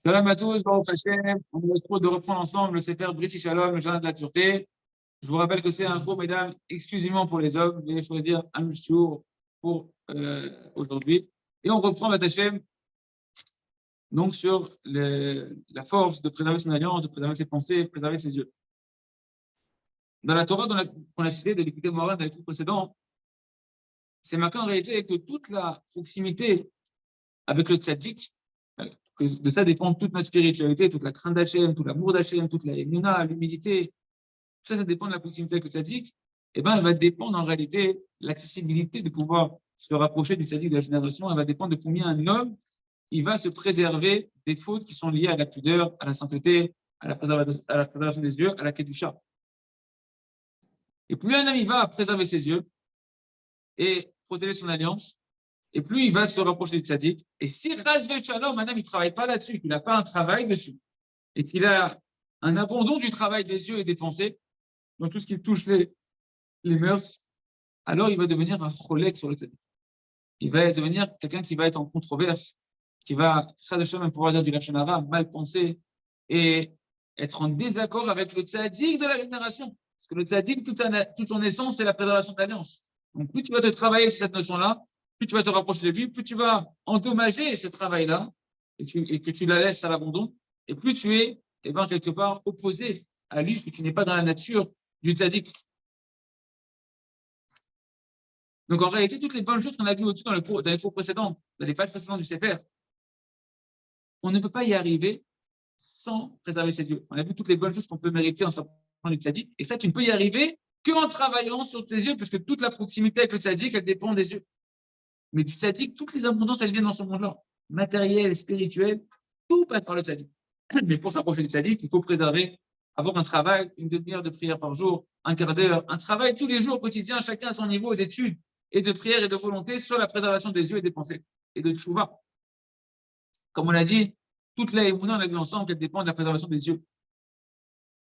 Shalom à tous, Baruch Hashem. On va se retrouver de reprendre ensemble le Sefer Briti Shalom, le jardin de la pureté. Je vous rappelle que c'est un cours, mesdames, exclusivement pour les hommes. Veuillez choisir un jour pour aujourd'hui. Et on reprend la Hashem donc sur la force de préserver son alliance, de préserver ses pensées, de préserver ses yeux. Dans la Torah qu'on a cité de l'équité morale dans les cours précédents, c'est marqué en réalité que toute la proximité avec le tzaddik, que de ça dépend toute notre spiritualité, toute la crainte d'Hachem, tout l'amour d'Hachem, toute la émuna, l'humilité, tout ça, ça dépend de la proximité avec le tzaddik, et bien, elle va dépendre en réalité l'accessibilité de pouvoir se rapprocher du tzaddik de la génération, elle va dépendre de combien un homme il va se préserver des fautes qui sont liées à la pudeur, à la sainteté, à la préservation des yeux, à la kedusha. Et plus un homme il va préserver ses yeux et protéger son alliance, et plus il va se rapprocher du tzaddik. Et si Razvé Shalom, un homme, il ne travaille pas là-dessus, qu'il n'a pas un travail dessus, et qu'il a un abandon du travail des yeux et des pensées, dans tout ce qui touche les mœurs, alors il va devenir un cholek sur le tzaddik. Il va devenir quelqu'un qui va être en controverse, qui va, même pouvoir dire du lachon hara, mal penser, et être en désaccord avec le tzaddik de la génération. Parce que le tzaddik, toute son essence, c'est la préservation de l'alliance. Donc plus tu vas te travailler sur cette notion-là, plus tu vas te rapprocher de lui, plus tu vas endommager ce travail-là et que tu la laisses à l'abandon, et plus tu es, quelque part, opposé à lui, parce que tu n'es pas dans la nature du tzaddik. Donc en réalité, toutes les bonnes choses qu'on a vues au-dessus dans les cours précédents, dans les pages précédentes du Sefer, on ne peut pas y arriver sans préserver ses yeux. On a vu toutes les bonnes choses qu'on peut mériter en s'approchant du tzaddik, et ça, tu ne peux y arriver qu'en travaillant sur tes yeux, puisque toute la proximité avec le tzaddik, elle dépend des yeux. Mais du tzaddik, toutes les abondances, elles viennent dans ce monde-là. Matériel, spirituel, tout passe par le tzaddik. Mais pour s'approcher du tzaddik, il faut préserver, avoir un travail, une demi-heure de prière par jour, un quart d'heure, un travail tous les jours, quotidien, chacun à son niveau d'études et de prière et de volonté sur la préservation des yeux et des pensées et de tchouva. Comme on l'a dit, toute la émouna, on l'a vu ensemble, qu'elle dépend de la préservation des yeux.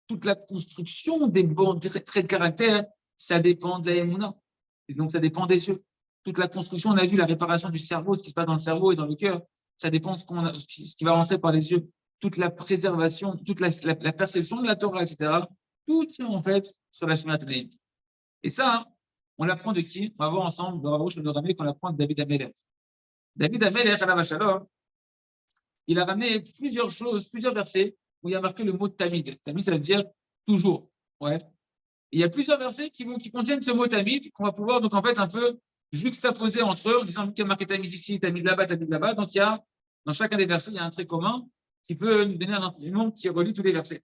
Toute la construction des bons traits de caractère, ça dépend de la émouna. Et donc, ça dépend des yeux. Toute la construction, on a vu la réparation du cerveau, ce qui se passe dans le cerveau et dans le cœur, ça dépend de ce qui va rentrer par les yeux. Toute la préservation, toute la perception de la Torah, etc. Tout tient en fait sur la Shemirat Haneim. Et ça, on l'apprend de qui? On va voir ensemble dans la Rosh Hashanah qu'on apprend de David HaMelech. David HaMelech, alav shalom, il a ramené plusieurs choses, plusieurs versets où il y a marqué le mot tamid. Tamid, ça veut dire toujours. Ouais. Et il y a plusieurs versets qui contiennent ce mot tamid qu'on va pouvoir donc en fait un peu juxtaposer entre eux en disant qu'il y a marqué tamid ici, tamid là-bas, tamid là-bas. Donc il y a dans chacun des versets, il y a un trait commun qui peut nous donner un enseignement qui relie tous les versets.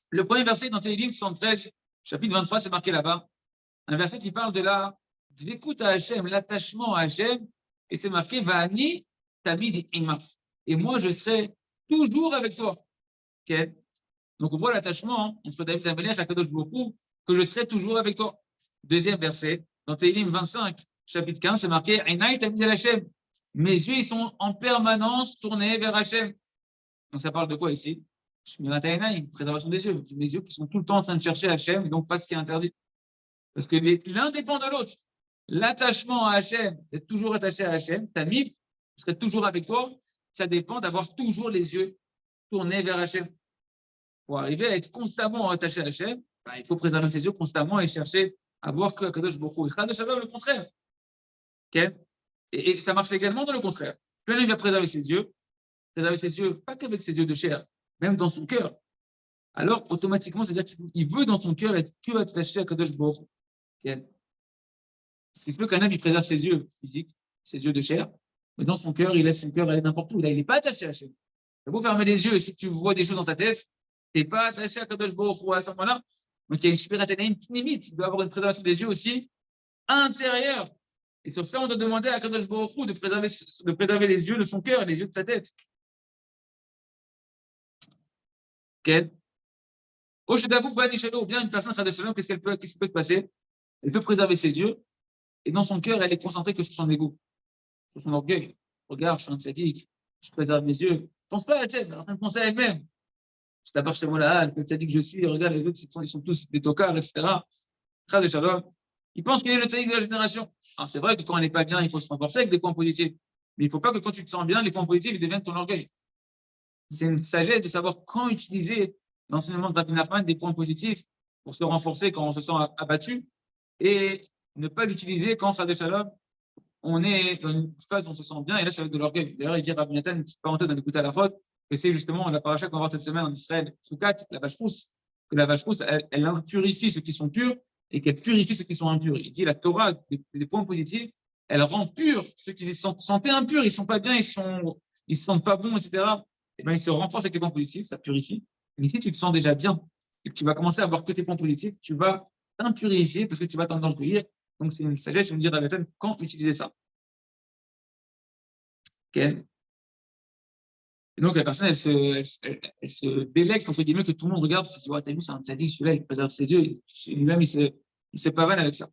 Le premier verset dans Télim 73, chapitre 23, c'est marqué là-bas. Un verset qui parle de la dvekut à Hachem, l'attachement à Hachem, et c'est marqué Va'ani tamid imach. Et moi, je serai toujours avec toi. Okay. Donc, on voit l'attachement entre David HaMelech et Akadosh Baruch Hu, que je serai toujours avec toi. Deuxième verset, dans Télim 25, chapitre 15, c'est marqué Einai tamid Hachem. Mes yeux, ils sont en permanence tournés vers Hachem. Donc, ça parle de quoi ici? Shmirat Einai, préservation des yeux. Mes yeux qui sont tout le temps en train de chercher Hachem, et donc pas ce qui est interdit. Parce que l'un dépend de l'autre. L'attachement à Hachem, d'être toujours attaché à Hachem, Tamid, je serai toujours avec toi, ça dépend d'avoir toujours les yeux tournés vers Hachem. Pour arriver à être constamment attaché à Hachem, il faut préserver ses yeux constamment et chercher à voir que Kadosh Baruch Hu. Et le contraire. Okay? Et ça marche également dans le contraire. Plus il va préserver ses yeux, pas qu'avec ses yeux de chair, même dans son cœur. Alors, automatiquement, c'est-à-dire qu'il veut dans son cœur être que attaché à Kadosh Baruch Hu. Okay? Ce qui se peut qu'un homme, il préserve ses yeux physiques, ses yeux de chair, mais dans son cœur, il laisse son cœur aller n'importe où. Là, il n'est pas attaché à Hachem. Il faut fermer les yeux. Si tu vois des choses dans ta tête, tu n'es pas attaché à Kadosh Baruch Hu à ce moment-là. Donc, il y a une Shmirat Haneim limite. Il doit avoir une préservation des yeux aussi intérieure. Et sur ça, on doit demander à Kadosh Baruch Hu de préserver les yeux de son cœur, les yeux de sa tête. Ok. Ou bien une personne, qu'est-ce qui peut se passer? Elle peut préserver ses yeux, et dans son cœur, elle est concentrée que sur son ego, sur son orgueil. Regarde, je suis un tzaddik, je préserve mes yeux. Ne pense pas à Hachem, elle est en train de penser à elle-même. Je t'appartiens chez moi là, le tzaddik que je suis, regarde, les autres, ils sont tous des tocards, etc. Très de shalom. Il pense qu'il est le tzaddik de la génération. Alors c'est vrai que quand on n'est pas bien, il faut se renforcer avec des points positifs. Mais il ne faut pas que quand tu te sens bien, les points positifs deviennent ton orgueil. c'est une sagesse de savoir quand utiliser l'enseignement de Rabbi Nachman, des points positifs pour se renforcer quand on se sent abattu, et ne pas l'utiliser quand, Chas Shalom, on est dans une phase où on se sent bien, et là, ça va être de l'orgueil. D'ailleurs, il dit Rabbi Nathan, une petite parenthèse dans l'écoute à la faute, que c'est justement la paracha qu'on va voir cette semaine en Israël, Soukat, la vache rousse, que la vache rousse, elle purifie ceux qui sont purs et qu'elle purifie ceux qui sont impurs. Il dit la Torah, des points positifs, elle rend purs ceux qui se sentaient impurs, ils ne sont pas bien, ils se sentent pas bons, etc. Et bien, ils se renforcent avec les points positifs, ça purifie. Mais si tu te sens déjà bien et que tu vas commencer à avoir que tes points positifs, tu vas t'impurifier parce que tu vas t'enorgueillir. Donc, c'est une sagesse, je veux dire, Rabbi Nathan, quand utiliser ça. Okay. Et donc, la personne, elle se délecte, entre guillemets, que tout le monde regarde, tu te dis, ouais, t'as vu, c'est un tzaddik, celui-là, il préserve ses yeux, lui-même, il se pavane avec ça.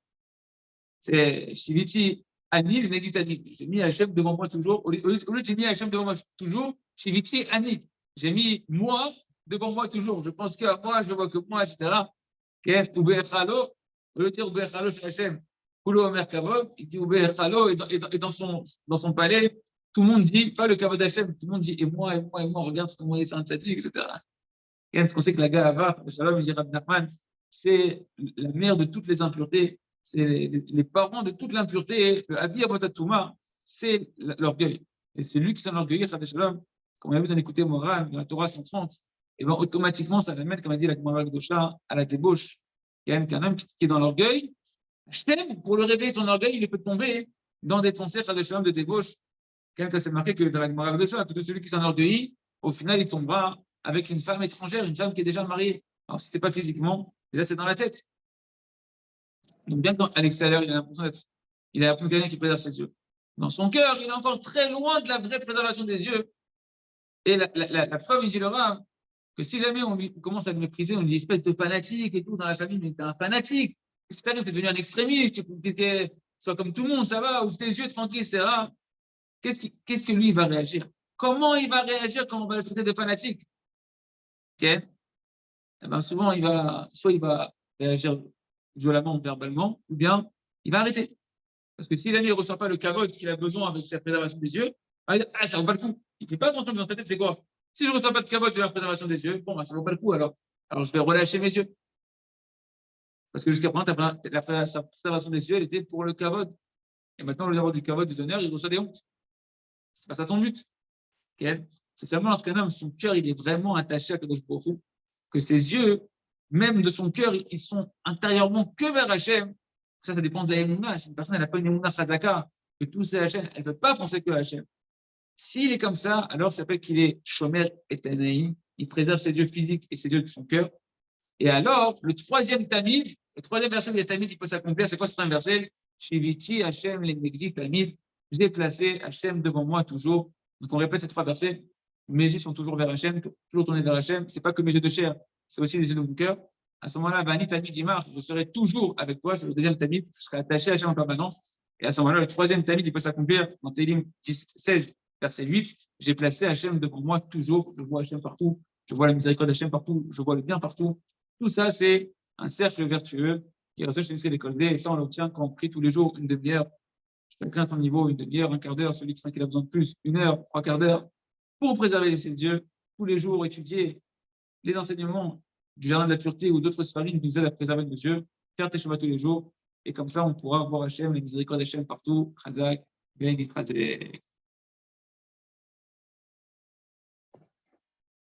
C'est Shiviti Ani, Nézit Ani. J'ai mis Hachem devant moi toujours. Au lieu de j'ai mis Hachem devant moi toujours, Shiviti Ani. J'ai mis moi devant moi toujours. Je pense qu'à moi, je vois que moi, etc. Ubechalo, au lieu de dire Ubechalo chez Hachem, Kulo Omer Kavod, il dit Ubechalo, et dans son palais, tout le monde dit, pas le Kavod Hachem, tout le monde dit, et moi, regarde comment il est un tzaddik, etc. Est-ce qu'on sait que la Gahava, le Shalom, il dit Rabbi Nachman, c'est la mère de toutes les impuretés, c'est les parents de toute l'impureté, le Adi Avotatuma, c'est l'orgueil. Et c'est lui qui s'enorgueillit, Rabbi Shalom, comme on a vu dans l'écouté Moran, dans la Torah 130, et bien automatiquement, ça l'amène, comme a dit la Gemara Gdosha, à la débauche. Il y a qu'un homme qui est dans l'orgueil, pour le réveiller de son orgueil, il peut tomber dans des pensées, Rabbi Shalom, de débauche. Quand c'est marqué que dans la Gemara Gdosha, que tout celui qui s'enorgueillit, au final, il tombera avec une femme étrangère, une femme qui est déjà mariée. Alors, si ce n'est pas physiquement, déjà, c'est dans la tête. Donc, bien qu'à l'extérieur, il a l'impression de quelqu'un qui préserve ses yeux. Dans son cœur, il est encore très loin de la vraie préservation des yeux. Et la preuve, il dit le Rav, que si jamais on commence à le mépriser, on dit espèce de fanatique et tout dans la famille, mais t'es un fanatique. Si tu arrives, t'es devenu un extrémiste, tu sois comme tout le monde, ça va, ouvre tes yeux tranquille, etc. Qu'est-ce que lui, il va réagir? Comment il va réagir quand on va le traiter de fanatique? Okay. Eh ben souvent, soit il va réagir violemment ou verbalement, ou bien il va arrêter. Parce que si l'ami ne reçoit pas le kavod qu'il a besoin avec sa préservation des yeux, ça ne vaut pas le coup. Il ne fait pas attention dans sa tête, c'est quoi? Si je ne reçois pas de kavod de la préservation des yeux, bon, ça ne vaut pas le coup alors. Alors je vais relâcher mes yeux. Parce que jusqu'à présent, sa préservation des yeux, elle était pour le kavod. Et maintenant, au lieu d'avoir du kavod, des honneurs, il reçoit des hontes. C'est pas ça son but. Okay. C'est seulement lorsqu'un homme, son cœur, il est vraiment attaché à Kadosh Baruch Hu, que ses yeux, même de son cœur, ils sont intérieurement que vers Hachem. Ça dépend de la Emouna. Si une personne n'a pas une Emouna Chazaka, que tout c'est Hachem, elle ne peut pas penser que Hachem. S'il est comme ça, alors ça s'appelle qu'il est Shomer et Tanaïm, il préserve ses yeux physiques et ses yeux de son cœur. Et alors, le troisième verset de Tamid, il peut s'accomplir. C'est quoi ce troisième verset? Shiviti Hachem le Negdi Tamid. J'ai placé Hachem devant moi toujours. Donc on répète ces trois versets. Mes yeux sont toujours vers Hachem, toujours tournés vers Hachem. Ce n'est pas que mes yeux de chair, c'est aussi les yeux de mon cœur. À ce moment-là, Bani Tamid Imar, je serai toujours avec toi. C'est le deuxième Tamid, je serai attaché à Hachem en permanence. Et à ce moment-là, le troisième Tamid, il peut s'accomplir dans Télim 16, verset 8. J'ai placé Hachem devant moi toujours. Je vois Hachem partout. Je vois la miséricorde d'Hachem partout. Je vois le bien partout. Tout ça, c'est un cercle vertueux qui reste chez l'école D. Et ça, on l'obtient quand on prie tous les jours une demi-heure. Chacun à son niveau, une demi-heure, un quart d'heure. Celui qui sent qu'il a besoin de plus, 1 heure, 3 quarts d'heure, pour préserver ses yeux. Tous les jours, étudier les enseignements du jardin de la pureté ou d'autres sphères qui nous aident à préserver nos yeux, faire tes chevaux tous les jours. Et comme ça, on pourra voir Hachem, les miséricordes d'Hachem partout. Chazak, Ben Yitrazek.